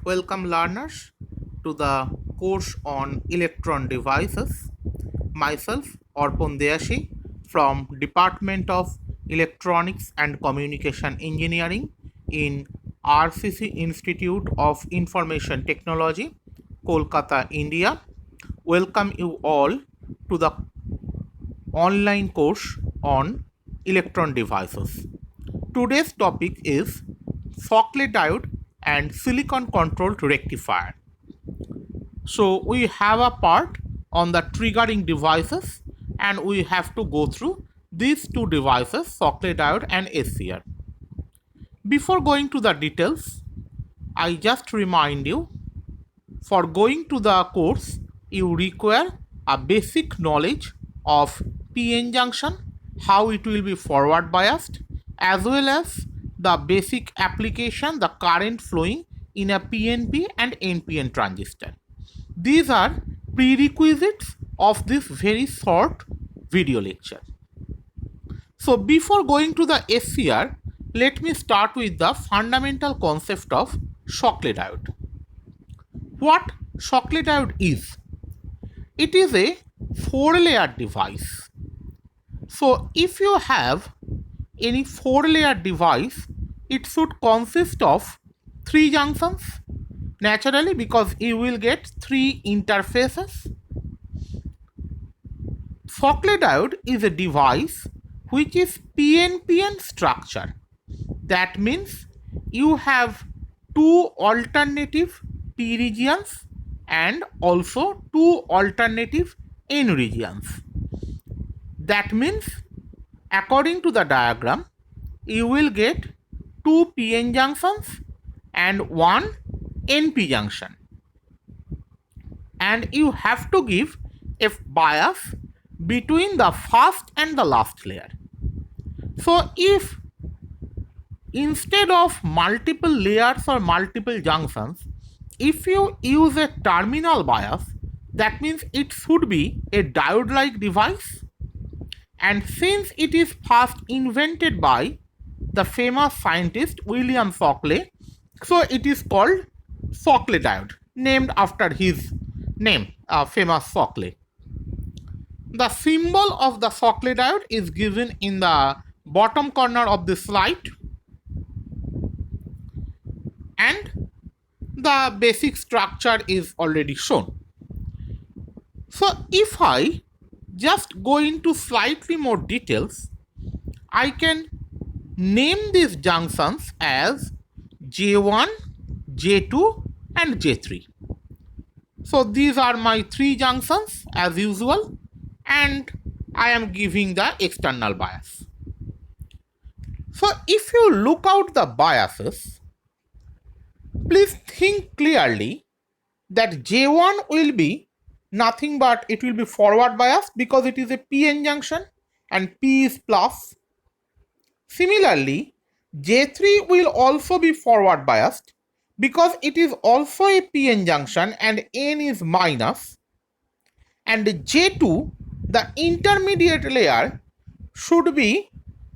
Welcome learners to the course on electron devices. Myself Arpon Deashi from Department of Electronics and Communication Engineering in RCC Institute of Information Technology, Kolkata, India. Welcome you all to the online course on electron devices. Today's topic is Shockley diode and silicon controlled rectifier. So we have a part on the triggering devices and we have to go through these two devices, Shockley diode and SCR. Before going to the details, I just remind you, for going to the course, you require a basic knowledge of PN junction, how it will be forward biased, as well as the basic application, the current flowing in a PNP and NPN transistor. These are prerequisites of this very short video lecture. So before going to the SCR, let me start with the fundamental concept of Shockley diode. What Shockley diode is? It is a 4-layer device. So if you have any 4-layer device, it should consist of 3 junctions, naturally, because you will get 3 interfaces. Shockley diode is a device which is PNPN structure. That means you have 2 alternative P regions and also 2 alternative N regions. That means according to the diagram, you will get 2 PN junctions and 1 NP junction. And you have to give a bias between the first and the last layer. So if instead of multiple layers or multiple junctions, if you use a terminal bias, that means it should be a diode-like device. And since it is first invented by the famous scientist William Shockley, so it is called Shockley diode, named after his name, famous Shockley. The symbol of the Shockley diode is given in the bottom corner of the slide, and the basic structure is already shown. So if I just go into slightly more details, I can name these junctions as J1, J2 and J3. So these are my 3 junctions as usual, and I am giving the external bias. So if you look out the biases, please think clearly that J1 will be nothing but it will be forward bias because it is a PN junction and P is plus. Similarly, J3 will also be forward biased because it is also a PN junction and N is minus. And J2, the intermediate layer, should be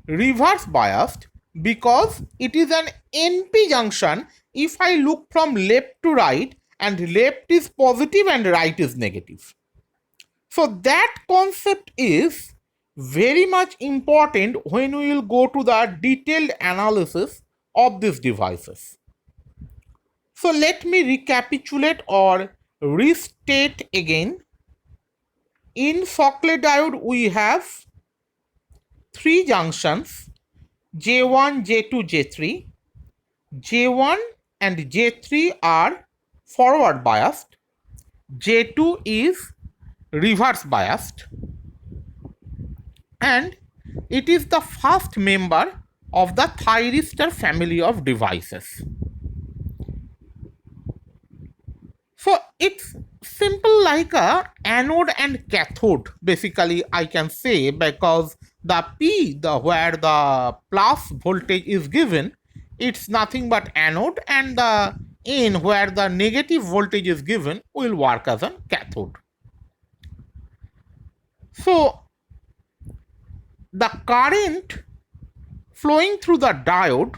reverse biased because it is an NP junction if I look from left to right, and left is positive and right is negative. So that concept is very much important when we will go to the detailed analysis of these devices. So let me recapitulate or restate again. In Shockley diode, we have 3 junctions, J1, J2, J3. J1 and J3 are forward biased. J2 is reverse biased. And it is the first member of the thyristor family of devices. So it's simple like a anode and cathode, basically I can say, because the P, where the plus voltage is given, it's nothing but anode, and the N, where the negative voltage is given, will work as a cathode. So the current flowing through the diode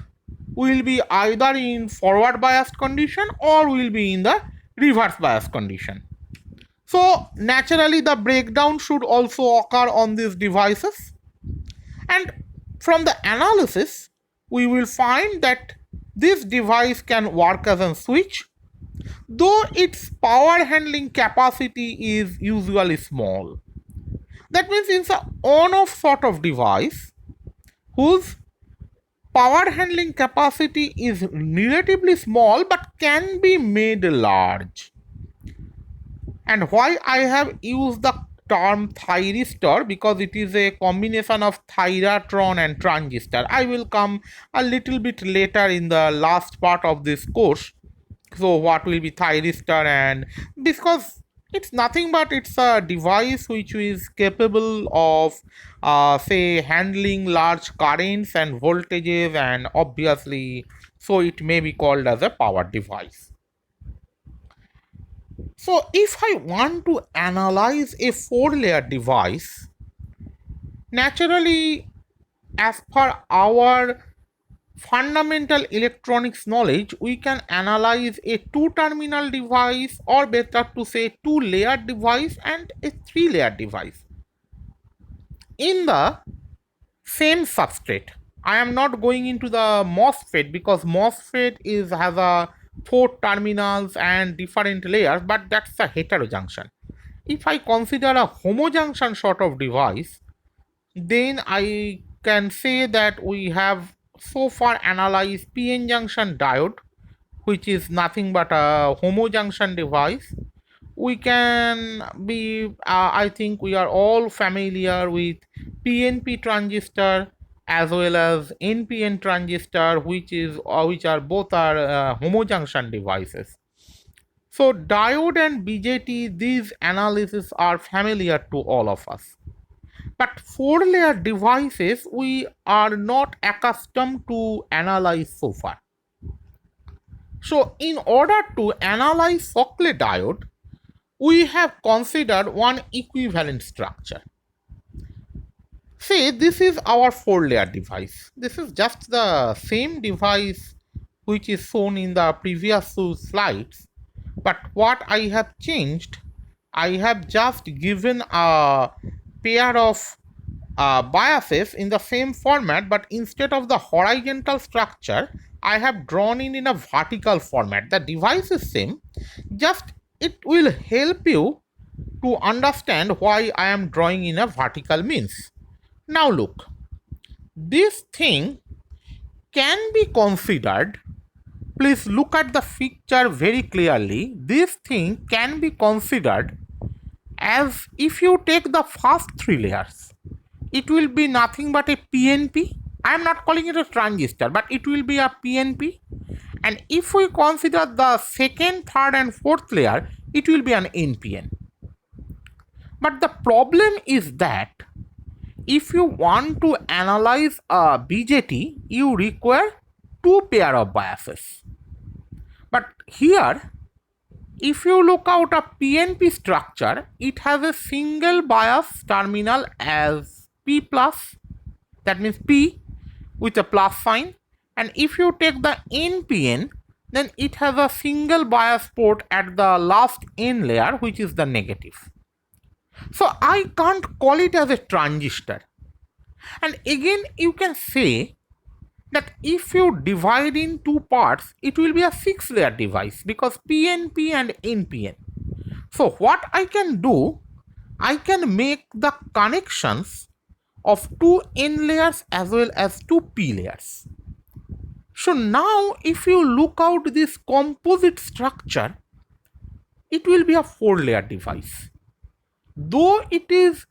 will be either in forward biased condition or will be in the reverse biased condition. So naturally the breakdown should also occur on these devices, and from the analysis we will find that this device can work as a switch, though its power handling capacity is usually small. That means it's an on-off sort of device whose power handling capacity is relatively small but can be made large. And why I have used the term thyristor, because it is a combination of thyratron and transistor. I will come a little bit later in the last part of this course. So what will be thyristor, and because it's nothing but it's a device which is capable of say handling large currents and voltages, and obviously so it may be called as a power device. So if I want to analyze a 4-layer device, naturally as per our fundamental electronics knowledge, we can analyze a 2-terminal device, or better to say 2-layer device and a 3-layer device in the same substrate. I am not going into the MOSFET because MOSFET has a 4 terminals and different layers, but that's a heterojunction. If I consider a homojunction sort of device, then I can say that we have so far analyzed PN junction diode, which is nothing but a homojunction device. We can be, I think we are all familiar with PNP transistor as well as NPN transistor, which are both homojunction devices. So diode and BJT, these analyses are familiar to all of us. But 4-layer devices we are not accustomed to analyze so far. So in order to analyze Shockley diode, we have considered one equivalent structure. Say this is our 4-layer device. This is just the same device which is shown in the previous two slides. But what I have changed, I have just given a pair of biases in the same format, but instead of the horizontal structure, I have drawn in a vertical format. The device is same, just it will help you to understand why I am drawing in a vertical means. Now look, this thing can be considered, please look at the picture very clearly, this thing can be considered as if you take the first 3 layers, it will be nothing but a PNP. I am not calling it a transistor, but it will be a PNP. And if we consider the second, third and fourth layer, it will be an NPN. But the problem is that if you want to analyze a BJT, you require 2 pair of biases. But here, if you look out a PNP structure, it has a single bias terminal as P plus, that means P with a plus sign, and if you take the NPN, then it has a single bias port at the last N layer, which is the negative. So I can't call it as a transistor. And again you can say that if you divide in 2 parts, it will be a 6-layer device because PNP and NPN. So what I can do, I can make the connections of 2 N layers as well as 2 P layers. So now if you look out this composite structure, it will be a 4-layer device. Though it is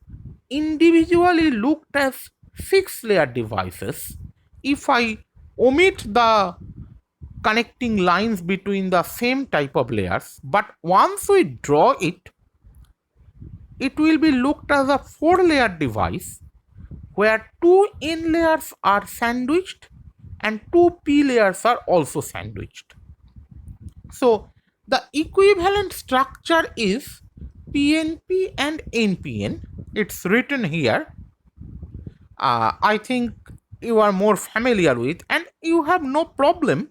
individually looked as 6-layer devices, if I omit the connecting lines between the same type of layers, but once we draw it, it will be looked as a 4-layer device where 2 N layers are sandwiched and 2 P layers are also sandwiched. So the equivalent structure is PNP and NPN. It's written here. I think you are more familiar with, and you have no problem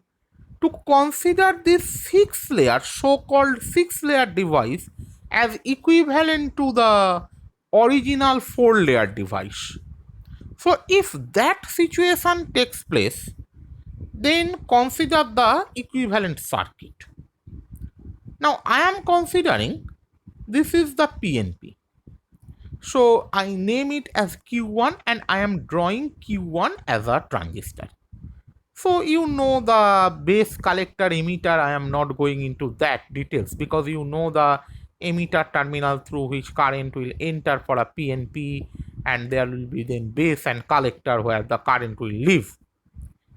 to consider this 6-layer, so-called 6-layer device as equivalent to the original 4-layer device. So if that situation takes place, then consider the equivalent circuit. Now I am considering this is the PNP. So I name it as Q1 and I am drawing Q1 as a transistor. So you know the base collector emitter, I am not going into that details because you know the emitter terminal through which current will enter for a PNP, and there will be then base and collector where the current will leave.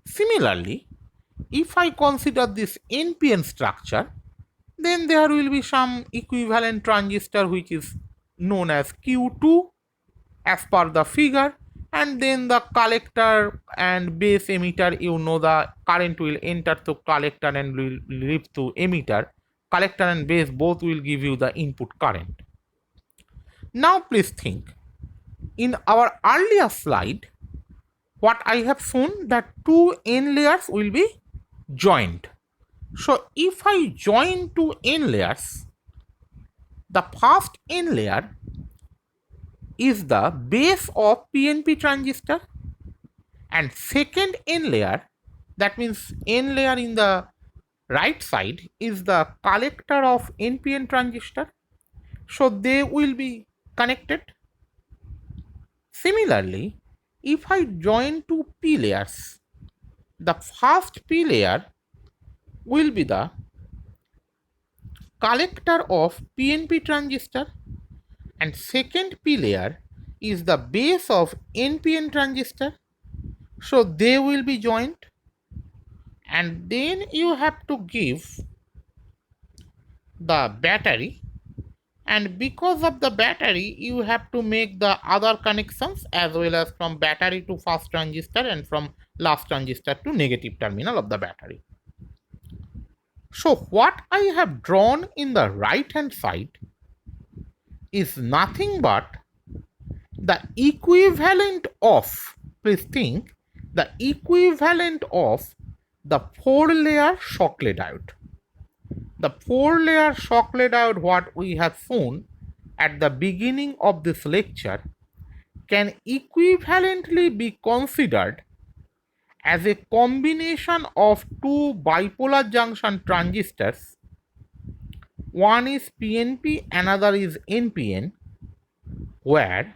Similarly, if I consider this NPN structure, then there will be some equivalent transistor which is known as Q2 as per the figure, and then the collector and base emitter, you know the current will enter to collector and will leave to emitter. Collector and base both will give you the input current. Now please think, in our earlier slide what I have shown that two n layers will be joined. So if I join two n layers, the first n layer is the base of PNP transistor, and second n layer, that means n layer in the right side, is the collector of NPN transistor. So they will be connected. Similarly, if I join two p layers, the first p layer will be the collector of PNP transistor, and second p layer is the base of NPN transistor. So they will be joined, and then you have to give the battery, and because of the battery you have to make the other connections as well as from battery to first transistor and from last transistor to negative terminal of the battery. So what I have drawn in the right hand side is nothing but the equivalent of, please think, the equivalent of the 4-layer Shockley diode. The 4-layer Shockley diode, what we have shown at the beginning of this lecture, can equivalently be considered as a combination of two bipolar junction transistors. One is PNP, another is NPN, where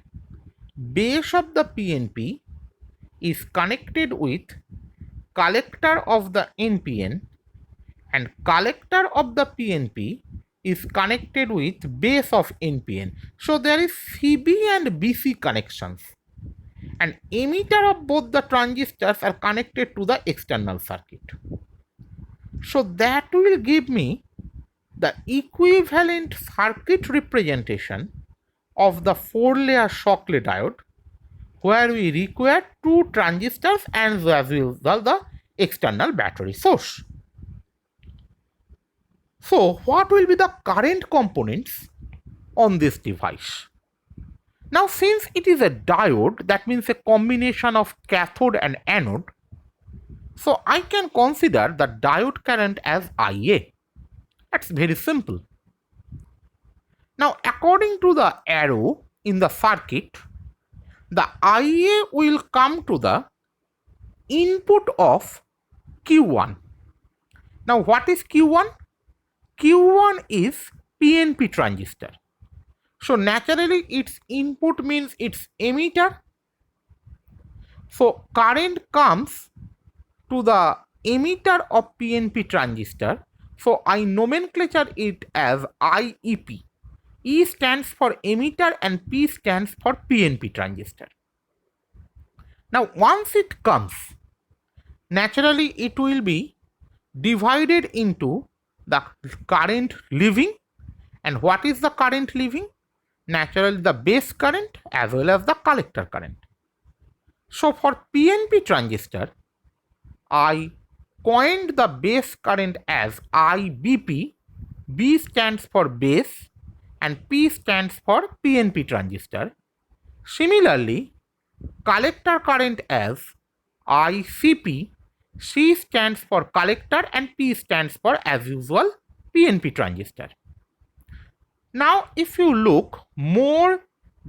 base of the PNP is connected with collector of the NPN, and collector of the PNP is connected with base of NPN. So there is CB and BC connections, and emitter of both the transistors are connected to the external circuit. So that will give me the equivalent circuit representation of the 4-layer Shockley diode, where we require two transistors and as well the external battery source. So what will be the current components on this device? Now since it is a diode, that means a combination of cathode and anode, so I can consider the diode current as IA. That's very simple. Now according to the arrow in the circuit, the IA will come to the input of Q1. Now what is Q1? Q1 is PNP transistor. So naturally its input means its emitter. So current comes to the emitter of PNP transistor. So I nomenclature it as IEP. E stands for emitter and P stands for PNP transistor. Now once it comes, naturally it will be divided into the current leaving. And what is the current leaving? Naturally the base current as well as the collector current. So for PNP transistor, I coined the base current as IBP. B stands for base and P stands for PNP transistor. Similarly, collector current as ICP, C stands for collector and P stands for, as usual, PNP transistor. Now, if you look more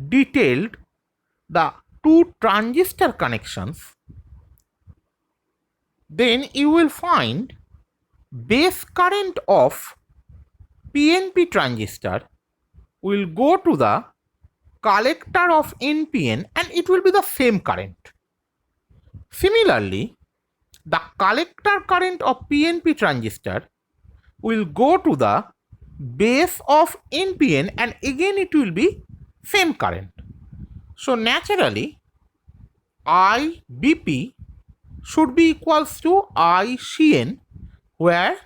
detailed the two transistor connections, then you will find base current of PNP transistor will go to the collector of NPN and it will be the same current. Similarly, the collector current of PNP transistor will go to the base of NPN and again it will be same current. So naturally, IBP should be equals to ICN, where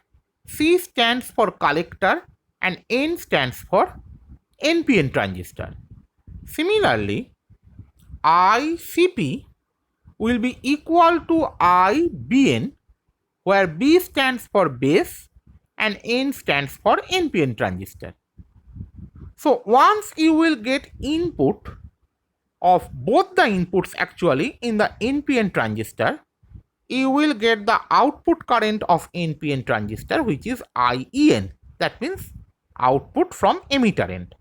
C stands for collector and N stands for NPN transistor. Similarly, ICP will be equal to IBN, where B stands for base and N stands for NPN transistor. So once you will get input of both the inputs actually in the NPN transistor, you will get the output current of NPN transistor, which is IEN. That means output from emitter end.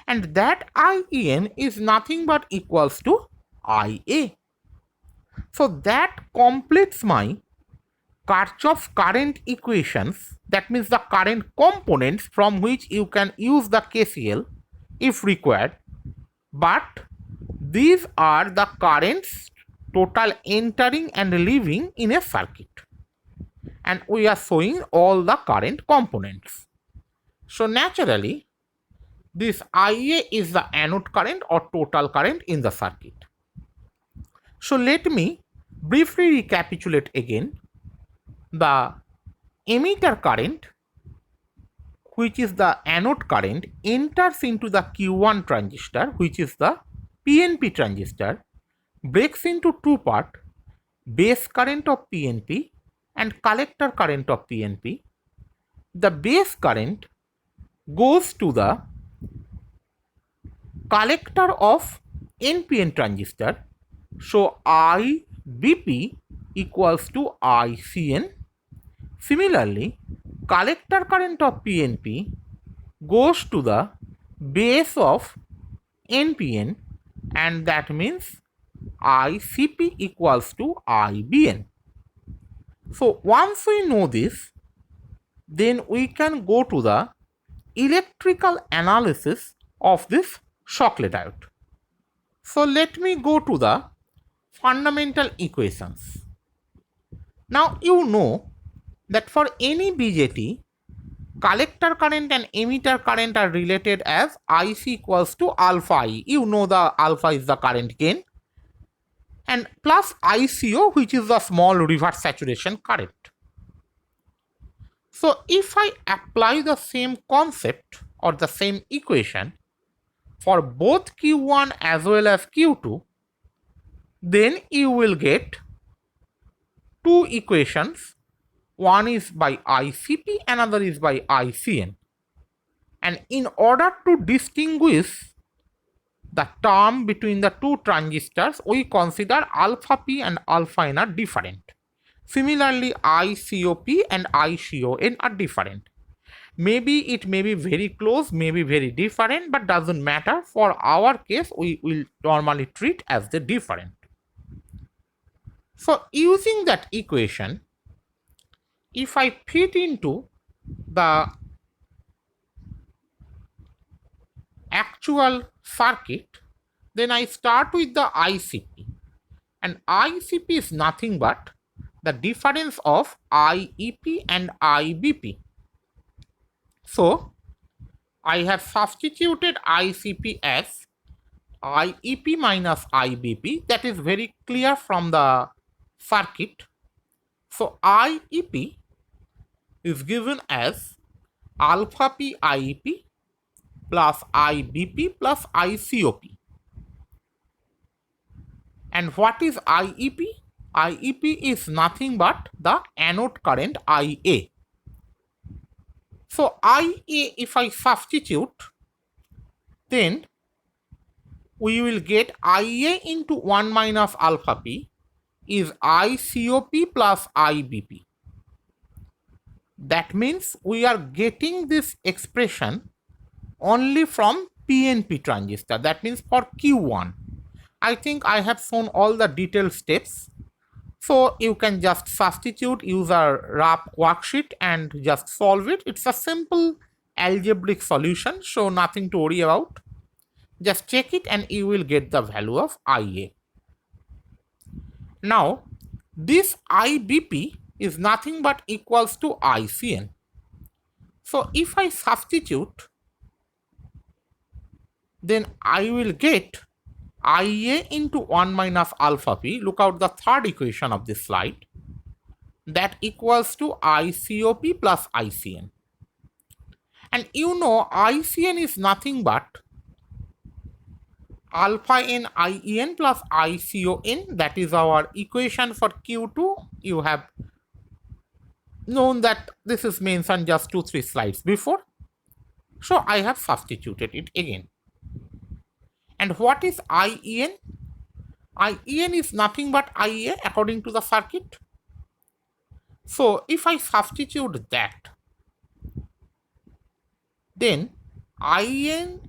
And that IEN is nothing but equals to IA. So that completes my Kirchhoff's current equations. That means the current components from which you can use the KCL if required. But these are the currents total entering and leaving in a circuit. And we are showing all the current components. So naturally, this IA is the anode current or total current in the circuit. So let me briefly recapitulate again. The emitter current, which is the anode current, enters into the Q1 transistor, which is the PNP transistor, breaks into two parts, base current of PNP and collector current of PNP. The base current goes to the collector of NPN transistor. So IBP equals to ICN. Similarly, collector current of PNP goes to the base of NPN, and that means ICP equals to IBN. So once we know this, then we can go to the electrical analysis of this Shockley diode. So let me go to the fundamental equations. Now you know that for any BJT, collector current and emitter current are related as IC equals to alpha I. You know the alpha is the current gain, and plus ICO, which is the small reverse saturation current. So if I apply the same concept or the same equation for both Q1 as well as Q2, then you will get two equations. One is by ICP, another is by ICN. And in order to distinguish the term between the two transistors, we consider alpha P and alpha N are different. Similarly, ICOP and ICON are different. Maybe it may be very close, maybe very different, but doesn't matter. For our case, we will normally treat as the different. So using that equation, if I fit into the actual circuit, then I start with the ICP, and ICP is nothing but the difference of IEP and IBP. So I have substituted ICP as IEP minus IBP. That is very clear from the circuit. So IEP is given as alpha P IEP plus IBP plus ICOP. And what is IEP? IEP is nothing but the anode current IA. So IA, if I substitute, then we will get IA into 1 minus alpha P is ICOP plus IBP. That means we are getting this expression only from PNP transistor. That means for Q1. I think I have shown all the detailed steps. So you can just substitute, use a rough worksheet and just solve it. It's a simple algebraic solution, so nothing to worry about. Just check it and you will get the value of IA. Now, this IBP is nothing but equals to ICN. So if I substitute, then I will get IA into 1 minus alpha p. Look out the third equation of this slide. That equals to ICOP plus ICN. And you know ICN is nothing but alpha n IEN plus ICON. That is our equation for Q2. You have known that this is mentioned just 2-3 slides before. So I have substituted it again. And what is IEN? IEN is nothing but IA according to the circuit. So if I substitute that, then IA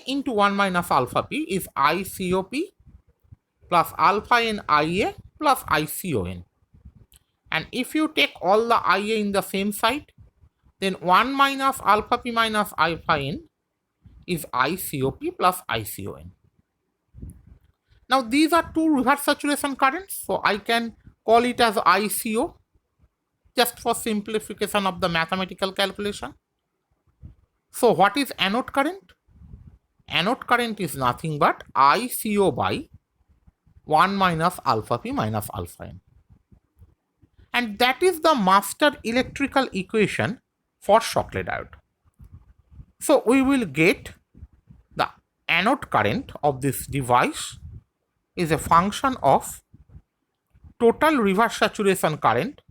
into 1 minus alpha p is ICOP plus alpha n IA plus ICON. And if you take all the IA in the same side, then 1 minus alpha p minus alpha n is ICOP plus ICON. Now these are two reverse saturation currents, so I can call it as ICO just for simplification of the mathematical calculation. So what is anode current? Anode current is nothing but ICO by 1 minus alpha p minus alpha n. And that is the master electrical equation for Shockley diode. So we will get the anode current of this device is a function of total reverse saturation current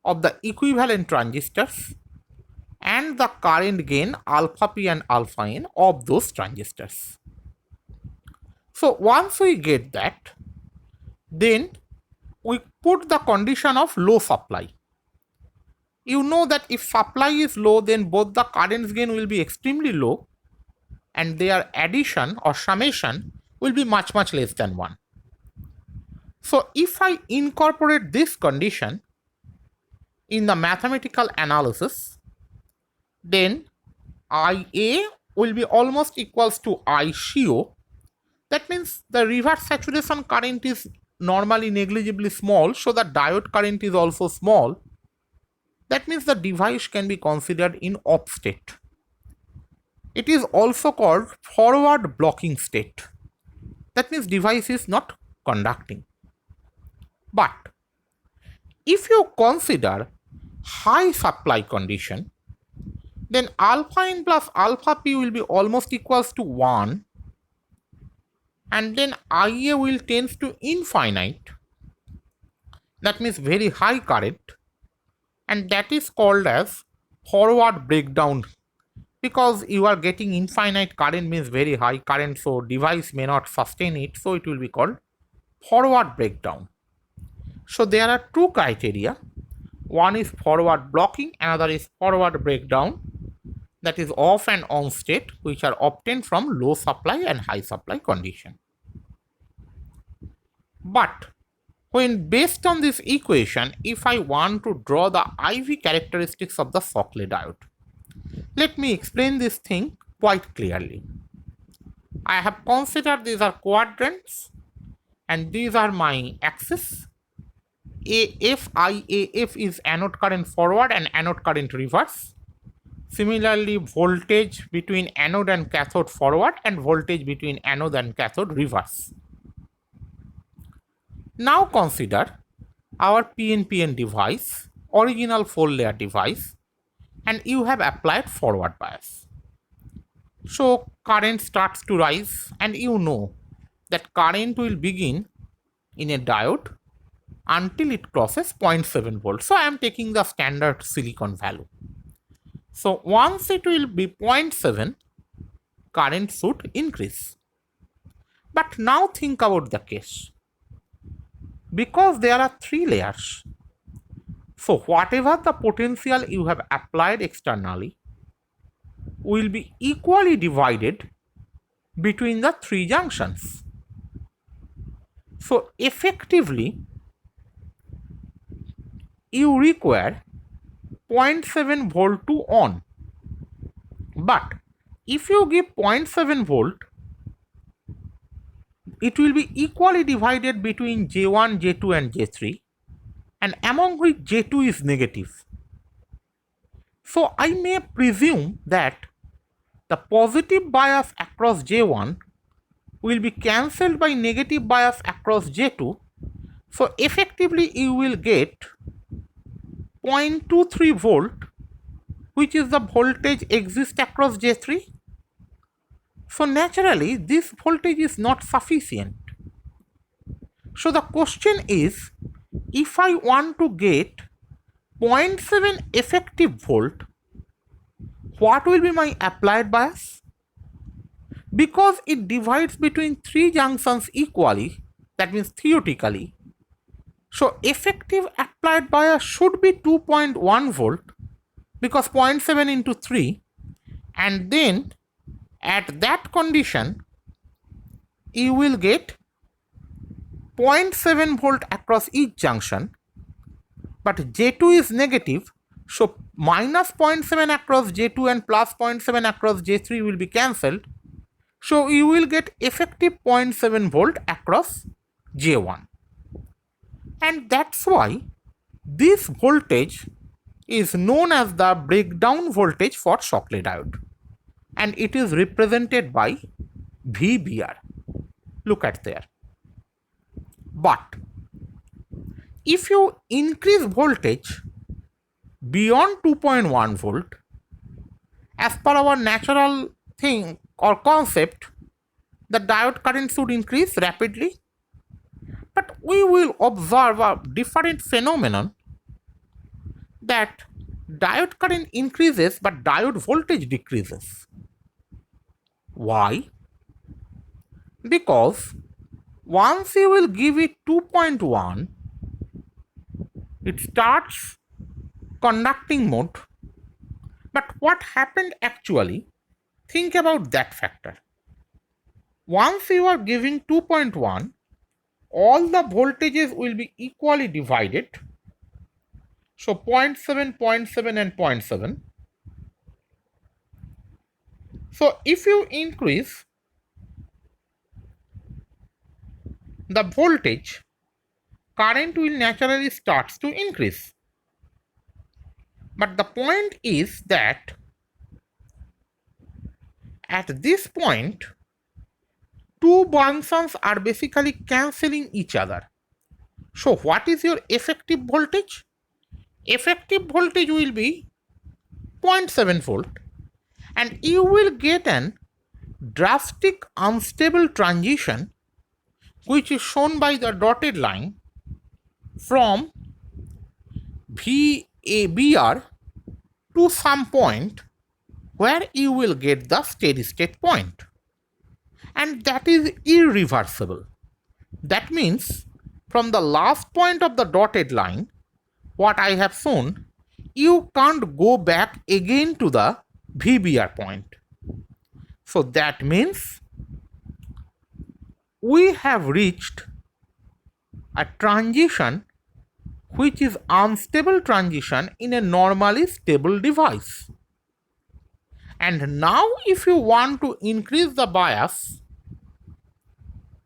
of the equivalent transistors and the current gain alpha p and alpha n of those transistors. So once we get that, then we put the condition of low supply. You know that if supply is low, then both the current gain will be extremely low and their addition or summation will be much less than 1. So if I incorporate this condition in the mathematical analysis, then IA will be almost equals to ICO. That means the reverse saturation current is normally negligibly small, so the diode current is also small. That means the device can be considered in off state. It is also called forward blocking state. That means device is not conducting. But if you consider high supply condition, then alpha n plus alpha p will be almost equals to 1, and then IA will tend to infinite. That means very high current, and that is called as forward breakdown. Because you are getting infinite current means very high current, so device may not sustain it, so it will be called forward breakdown. So there are two criteria. One is forward blocking, another is forward breakdown, that is off and on state, which are obtained from low supply and high supply condition. But when based on this equation, if I want to draw the IV characteristics of the Shockley diode, let me explain this thing quite clearly. I have considered these are quadrants and these are my axes. AF, IAF is anode current forward and anode current reverse. Similarly, voltage between anode and cathode forward and voltage between anode and cathode reverse. Now consider our PNPN device, original 4-layer device, and you have applied forward bias. So current starts to rise, and you know that current will begin in a diode until it crosses 0.7 volts. So I am taking the standard silicon value. So once it will be 0.7, current should increase. But now think about the case. because there are three layers. So whatever the potential you have applied externally will be equally divided between the three junctions. So effectively, you require 0.7 volt to on. But if you give 0.7 volt, it will be equally divided between J1, J2 and J3, and among which J2 is negative. So I may presume that the positive bias across J1 will be cancelled by negative bias across J2. So effectively you will get 0.23 volt, which is the voltage exist across J3. So naturally this voltage is not sufficient. So the question is, if I want to get 0.7 effective volt, what will be my applied bias? Because it divides between three junctions equally, that means theoretically, so effective applied bias should be 2.1 volt, because 0.7 into 3, and then at that condition you will get 0.7 volt across each junction, but J2 is negative, so minus 0.7 across J2 and plus 0.7 across J3 will be cancelled, so you will get effective 0.7 volt across J1. And that's why this voltage is known as the breakdown voltage for Shockley diode, and it is represented by VBR. Look at there. But if you increase voltage beyond 2.1 volt, as per our natural thing or concept, the diode current should increase rapidly. But we will observe a different phenomenon, that diode current increases but diode voltage decreases. Why? Because once you will give it 2.1, it starts conducting mode. But what happened actually? Think about that factor. Once you are giving 2.1, all the voltages will be equally divided. So 0.7, 0.7 and 0.7. So if you increase the voltage, current will naturally start to increase. But the point is that at this point, two junctions are basically cancelling each other. So what is your effective voltage? Effective voltage will be 0.7 volt, and you will get an drastic unstable transition, which is shown by the dotted line, from VABR to some point where you will get the steady state point, and that is irreversible. That means from the last point of the dotted line, what I have shown, you can't go back again to the VBR point. So that means we have reached a transition which is unstable transition in a normally stable device. And now if you want to increase the bias,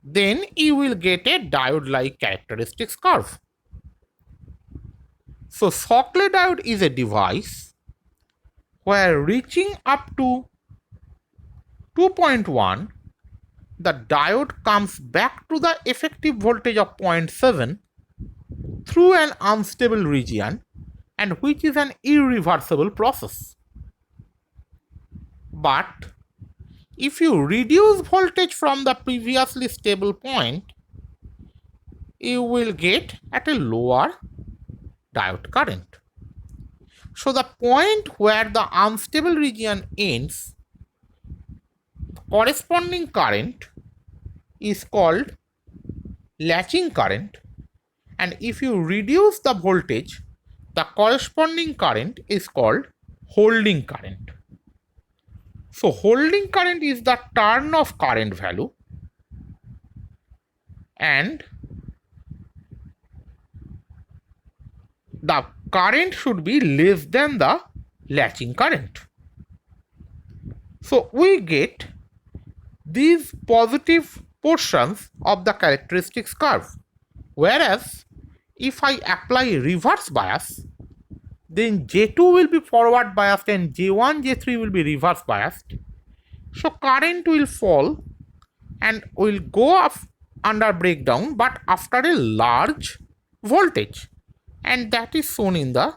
then you will get a diode-like characteristics curve. So Shockley diode is a device where reaching up to 2.1, the diode comes back to the effective voltage of 0.7 through an unstable region, and which is an irreversible process. But if you reduce voltage from the previously stable point, you will get at a lower diode current. So the point where the unstable region ends, corresponding current is called latching current, and if you reduce the voltage, the corresponding current is called holding current. So holding current is the turn of current value, and the current should be less than the latching current. So we get these positive portions of the characteristics curve. Whereas if I apply reverse bias, then J2 will be forward biased and J1, J3 will be reverse biased. So current will fall and will go up under breakdown, but after a large voltage, and that is shown in the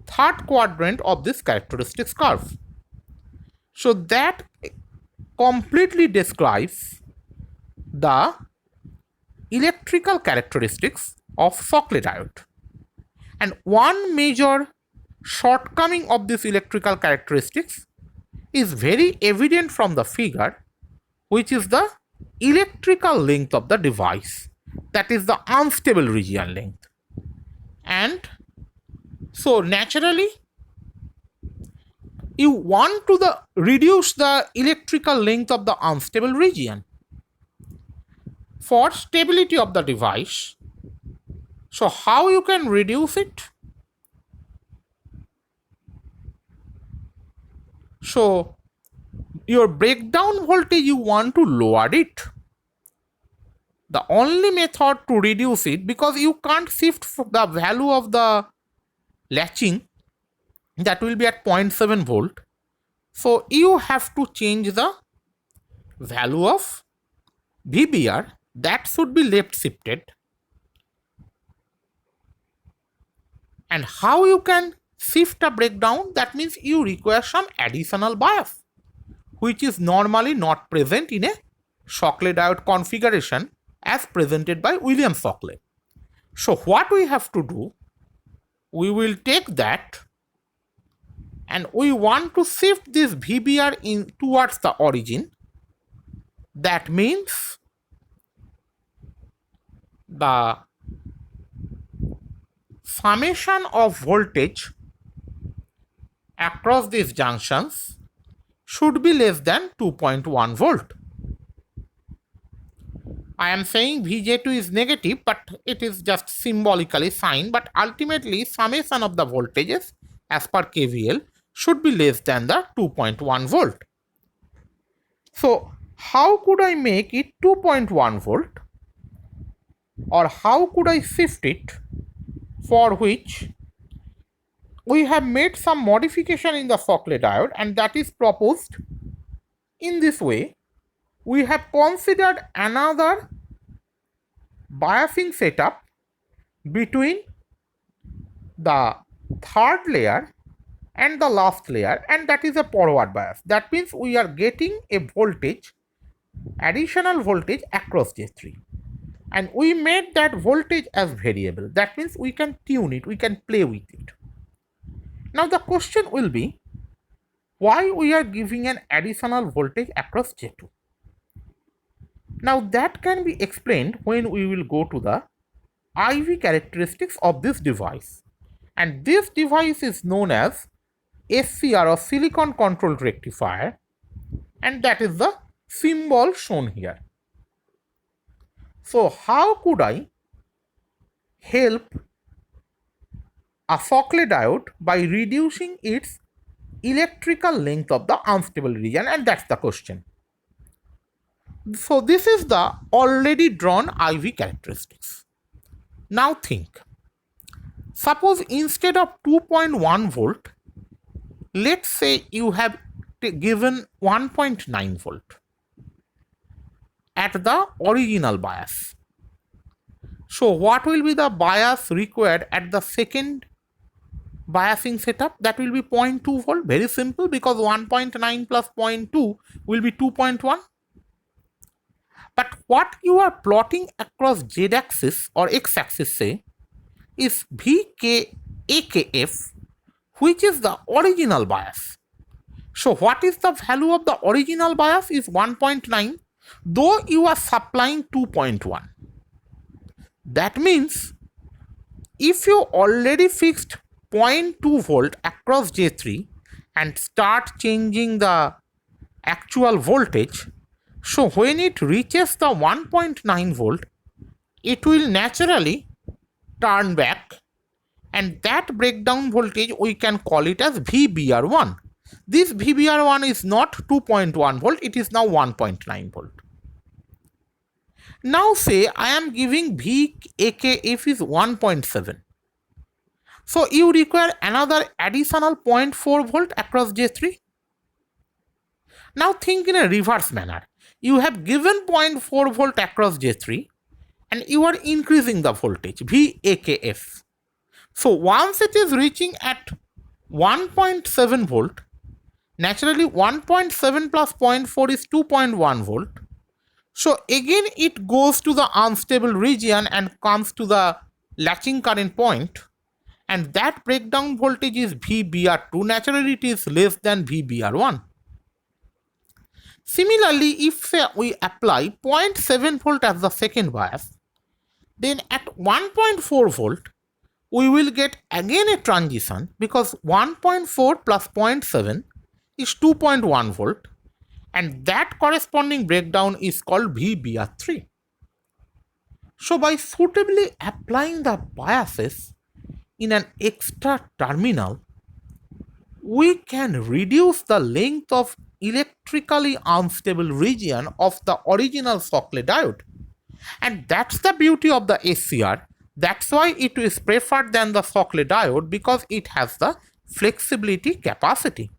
third quadrant of this characteristics curve. So that completely describes the electrical characteristics of Shockley diode. And one major shortcoming of this electrical characteristics is very evident from the figure, which is the electrical length of the device, that is the unstable region length. And so naturally you want to reduce the electrical length of the unstable region for stability of the device. So how you can reduce it? So your breakdown voltage, you want to lower it. The only method to reduce it, because you can't shift the value of the latching, that will be at 0.7 volt. So you have to change the value of VBR, that should be left shifted. And how you can shift a breakdown? That means you require some additional bias, which is normally not present in a Shockley diode configuration as presented by William Shockley. So what we have to do, we will take that and we want to shift this VBR in towards the origin. That means the summation of voltage across these junctions should be less than 2.1 volt. I am saying VJ2 is negative, but it is just symbolically signed, but ultimately summation of the voltages as per KVL should be less than the 2.1 volt. So how could I make it 2.1 volt, or how could I shift it, for which we have made some modification in the Shockley diode, and that is proposed in this way. We have considered another biasing setup between the third layer and the last layer, and that is a forward bias. That means we are getting a voltage, additional voltage across J3, and we made that voltage as variable. That means we can tune it, we can play with it. Now the question will be, why we are giving an additional voltage across J2? Now that can be explained when we will go to the IV characteristics of this device. And this device is known as SCR, or silicon controlled rectifier, and that is the symbol shown here. So how could I help a Shockley diode by reducing its electrical length of the unstable region? And that's the question. So this is the already drawn IV characteristics. Now think, suppose instead of 2.1 volt, let's say you have given 1.9 volt at the original bias. So what will be the bias required at the second biasing setup? That will be 0.2 volt. Very simple, because 1.9 plus 0.2 will be 2.1. But what you are plotting across Z axis or X axis, say, is VKAKF, which is the original bias. So what is the value of the original bias? Is 1.9, though you are supplying 2.1. That means if you already fixed 0.2 volt across J3 and start changing the actual voltage, so when it reaches the 1.9 volt, it will naturally turn back, and that breakdown voltage we can call it as VBR1. This VBR1 is not 2.1 volt, it is now 1.9 volt. Now say I am giving VAKF is 1.7. So you require another additional 0.4 volt across J3. Now think in a reverse manner. You have given 0.4 volt across J3 and you are increasing the voltage VAKF. So once it is reaching at 1.7 volt, naturally 1.7 plus 0.4 is 2.1 volt. So again it goes to the unstable region and comes to the latching current point, and that breakdown voltage is VBR2. Naturally it is less than VBR1. Similarly, if say we apply 0.7 volt as the second bias, then at 1.4 volt we will get again a transition, because 1.4 plus 0.7 is 2.1 volt, and that corresponding breakdown is called VBR3. So by suitably applying the biases in an extra terminal, we can reduce the length of electrically unstable region of the original Shockley diode. And that's the beauty of the SCR. That's why it is preferred than the Shockley diode, because it has the flexibility capacity.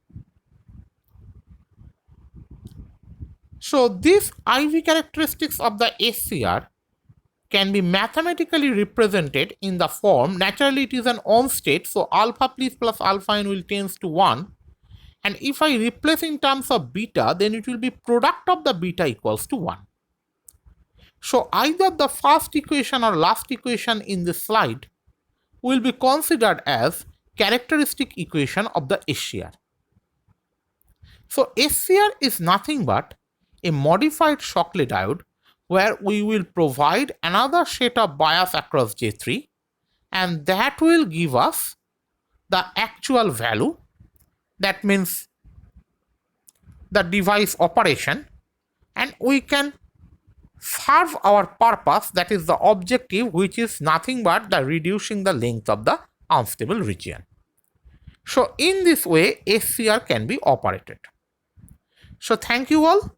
So these IV characteristics of the SCR can be mathematically represented in the form, naturally it is an on state, so alpha plus alpha n will tends to 1, and if I replace in terms of beta, then it will be product of the beta equals to 1. So either the first equation or last equation in this slide will be considered as characteristic equation of the SCR. So SCR is nothing but a modified Shockley diode, where we will provide another set of bias across J3, and that will give us the actual value, that means the device operation, and we can serve our purpose, that is the objective, which is nothing but the reducing the length of the unstable region. So in this way SCR can be operated. So thank you all.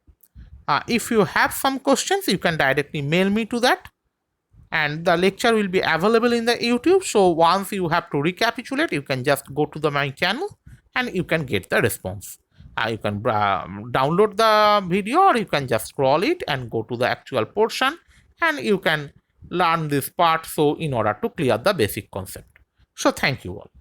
If you have some questions, you can directly mail me to that, and the lecture will be available in the YouTube. So once you have to recapitulate, you can just go to my channel and you can get the response. You can download the video, or you can just scroll it and go to the actual portion, and you can learn this part, so in order to clear the basic concept. So thank you all.